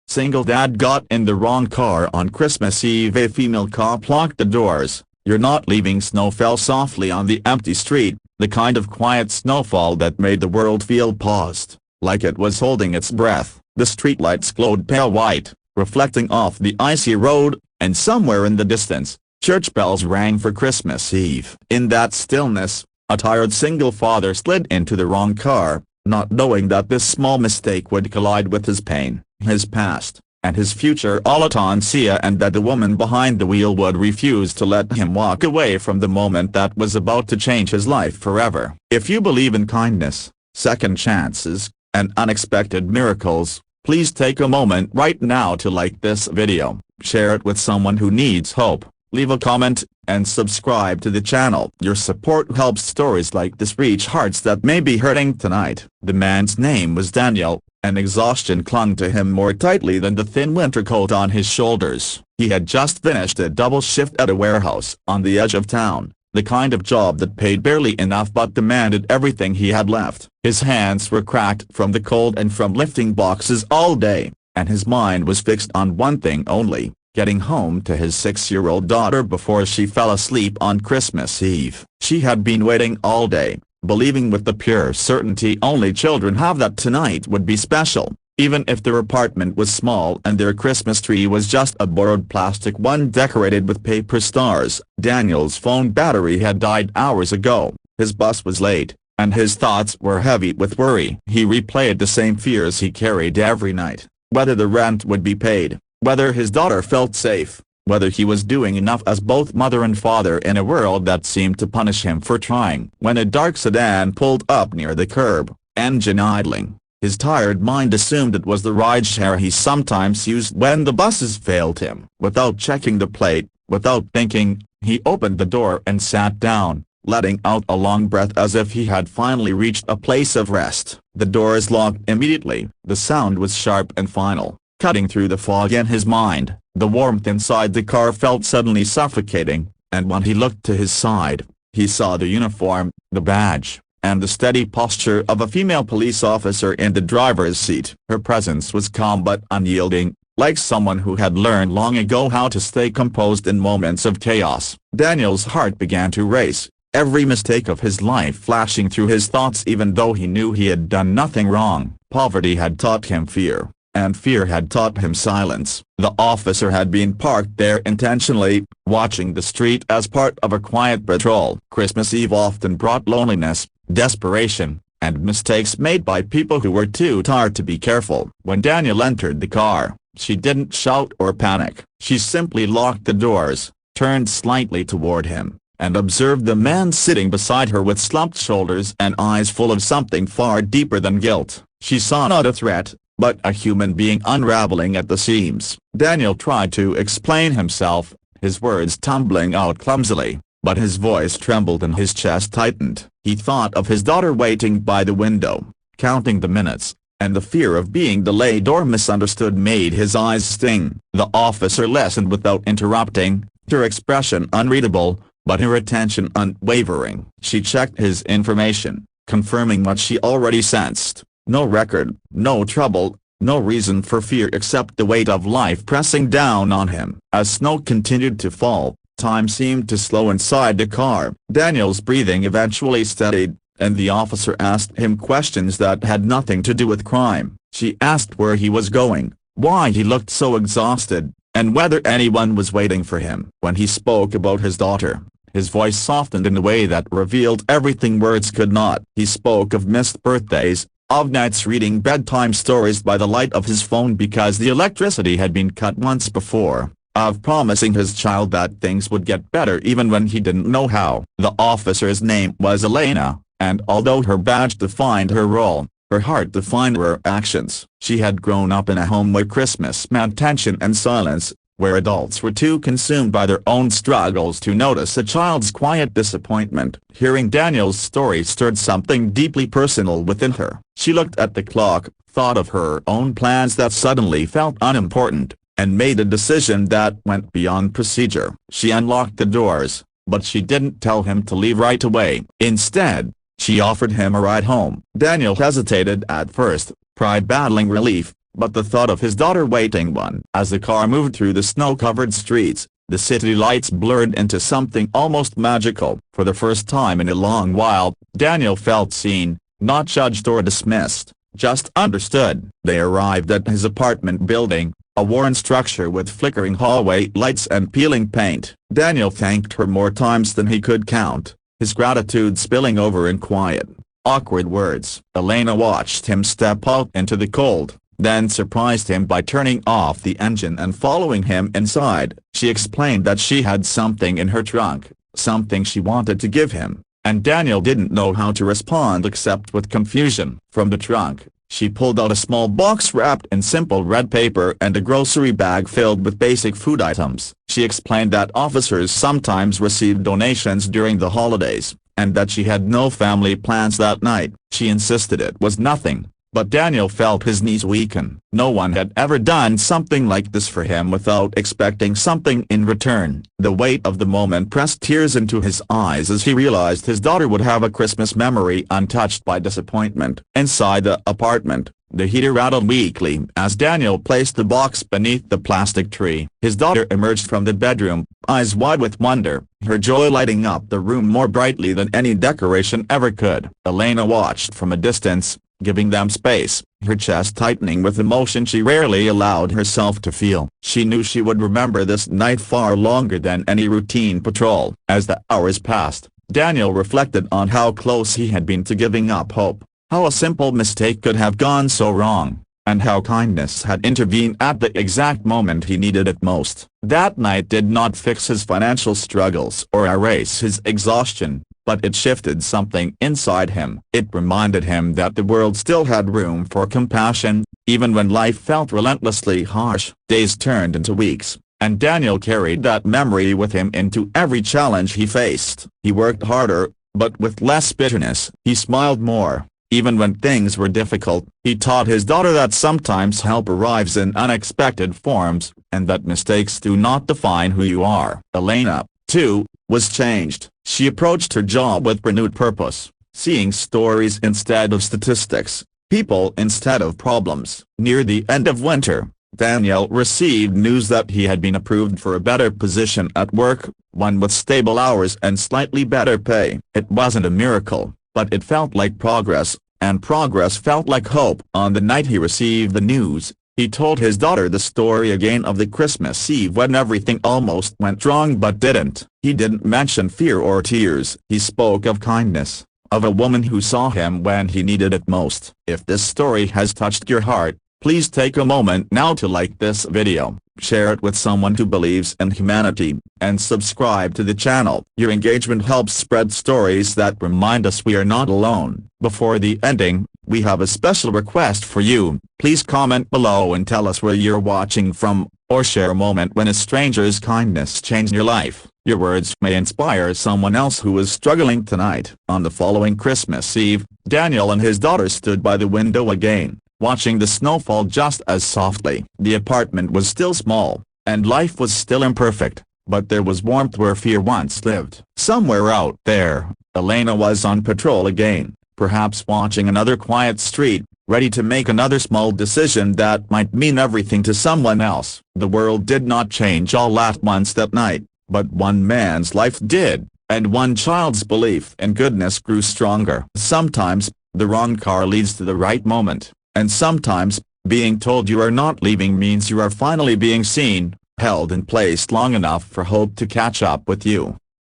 Single dad got in the wrong car on Christmas Eve. A female cop locked the doors. You're not leaving. Snow fell softly on the empty street, the kind of quiet snowfall that made the world feel paused, like it was holding its breath. The streetlights glowed pale white, reflecting off the icy road, and somewhere in the distance, church bells rang for Christmas Eve. In that stillness, a tired single father slid into the wrong car, not knowing that this small mistake would collide with his pain, his past, and his future all at once, and that the woman behind the wheel would refuse to let him walk away from the moment that was about to change his life forever. If you believe in kindness, second chances, and unexpected miracles, please take a moment right now to like this video, share it with someone who needs hope, leave a comment, and subscribe to the channel. Your support helps stories like this reach hearts that may be hurting tonight. The man's name was Daniel, and exhaustion clung to him more tightly than the thin winter coat on his shoulders. He had just finished a double shift at a warehouse on the edge of town, the kind of job that paid barely enough but demanded everything he had left. His hands were cracked from the cold and from lifting boxes all day, and his mind was fixed on one thing only: getting home to his 6-year-old daughter before she fell asleep on Christmas Eve. She had been waiting all day, believing with the pure certainty only children have that tonight would be special, even if their apartment was small and their Christmas tree was just a borrowed plastic one decorated with paper stars. Daniel's phone battery had died hours ago, his bus was late, and his thoughts were heavy with worry. He replayed the same fears he carried every night: whether the rent would be paid, whether his daughter felt safe, whether he was doing enough as both mother and father in a world that seemed to punish him for trying. When a dark sedan pulled up near the curb, engine idling, his tired mind assumed it was the rideshare he sometimes used when the buses failed him. Without checking the plate, without thinking, he opened the door and sat down, letting out a long breath as if he had finally reached a place of rest. The doors locked immediately. The sound was sharp and final, cutting through the fog in his mind. The warmth inside the car felt suddenly suffocating, and when he looked to his side, he saw the uniform, the badge, and the steady posture of a female police officer in the driver's seat. Her presence was calm but unyielding, like someone who had learned long ago how to stay composed in moments of chaos. Daniel's heart began to race, every mistake of his life flashing through his thoughts even though he knew he had done nothing wrong. Poverty had taught him fear, and fear had taught him silence. The officer had been parked there intentionally, watching the street as part of a quiet patrol. Christmas Eve often brought loneliness, desperation, and mistakes made by people who were too tired to be careful. When Daniel entered the car, she didn't shout or panic. She simply locked the doors, turned slightly toward him, and observed the man sitting beside her with slumped shoulders and eyes full of something far deeper than guilt. She saw not a threat, but a human being unraveling at the seams. Daniel tried to explain himself, his words tumbling out clumsily, but his voice trembled and his chest tightened. He thought of his daughter waiting by the window, counting the minutes, and the fear of being delayed or misunderstood made his eyes sting. The officer listened without interrupting, her expression unreadable, but her attention unwavering. She checked his information, confirming what she already sensed: no record, no trouble, no reason for fear except the weight of life pressing down on him. As snow continued to fall, time seemed to slow inside the car. Daniel's breathing eventually steadied, and the officer asked him questions that had nothing to do with crime. She asked where he was going, why he looked so exhausted, and whether anyone was waiting for him. When he spoke about his daughter, his voice softened in a way that revealed everything words could not. He spoke of missed birthdays, of nights reading bedtime stories by the light of his phone because the electricity had been cut once before, of promising his child that things would get better even when he didn't know how. The officer's name was Elena, and although her badge defined her role, her heart defined her actions. She had grown up in a home where Christmas meant tension and silence, where adults were too consumed by their own struggles to notice a child's quiet disappointment. Hearing Daniel's story stirred something deeply personal within her. She looked at the clock, thought of her own plans that suddenly felt unimportant, and made a decision that went beyond procedure. She unlocked the doors, but she didn't tell him to leave right away. Instead, she offered him a ride home. Daniel hesitated at first, pride battling relief, but the thought of his daughter waiting won. As the car moved through the snow-covered streets, the city lights blurred into something almost magical. For the first time in a long while, Daniel felt seen, not judged or dismissed, just understood. They arrived at his apartment building, a worn structure with flickering hallway lights and peeling paint. Daniel thanked her more times than he could count, his gratitude spilling over in quiet, awkward words. Elena watched him step out into the cold, then surprised him by turning off the engine and following him inside. She explained that she had something in her trunk, something she wanted to give him, and Daniel didn't know how to respond except with confusion. From the trunk, she pulled out a small box wrapped in simple red paper and a grocery bag filled with basic food items. She explained that officers sometimes received donations during the holidays, and that she had no family plans that night. She insisted it was nothing, but Daniel felt his knees weaken. No one had ever done something like this for him without expecting something in return. The weight of the moment pressed tears into his eyes as he realized his daughter would have a Christmas memory untouched by disappointment. Inside the apartment, the heater rattled weakly as Daniel placed the box beneath the plastic tree. His daughter emerged from the bedroom, eyes wide with wonder, her joy lighting up the room more brightly than any decoration ever could. Elena watched from a distance, giving them space, her chest tightening with emotion she rarely allowed herself to feel. She knew she would remember this night far longer than any routine patrol. As the hours passed, Daniel reflected on how close he had been to giving up hope, how a simple mistake could have gone so wrong, and how kindness had intervened at the exact moment he needed it most. That night did not fix his financial struggles or erase his exhaustion, but it shifted something inside him. It reminded him that the world still had room for compassion, even when life felt relentlessly harsh. Days turned into weeks, and Daniel carried that memory with him into every challenge he faced. He worked harder, but with less bitterness. He smiled more, even when things were difficult. He taught his daughter that sometimes help arrives in unexpected forms, and that mistakes do not define who you are. Elena, too, was changed. She approached her job with renewed purpose, seeing stories instead of statistics, people instead of problems. Near the end of winter, Daniel received news that he had been approved for a better position at work, one with stable hours and slightly better pay. It wasn't a miracle, but it felt like progress, and progress felt like hope. On the night he received the news, he told his daughter the story again of the Christmas Eve when everything almost went wrong but didn't. He didn't mention fear or tears. He spoke of kindness, of a woman who saw him when he needed it most. If this story has touched your heart, please take a moment now to like this video, share it with someone who believes in humanity, and subscribe to the channel. Your engagement helps spread stories that remind us we are not alone. Before the ending, we have a special request for you. Please comment below and tell us where you're watching from, or share a moment when a stranger's kindness changed your life. Your words may inspire someone else who is struggling tonight. On the following Christmas Eve, Daniel and his daughter stood by the window again, watching the snow fall just as softly. The apartment was still small, and life was still imperfect, but there was warmth where fear once lived. Somewhere out there, Elena was on patrol again, perhaps watching another quiet street, ready to make another small decision that might mean everything to someone else. The world did not change all at once that night, but one man's life did, and one child's belief in goodness grew stronger. Sometimes, the wrong car leads to the right moment, and sometimes, being told you are not leaving means you are finally being seen, held and placed long enough for hope to catch up with you.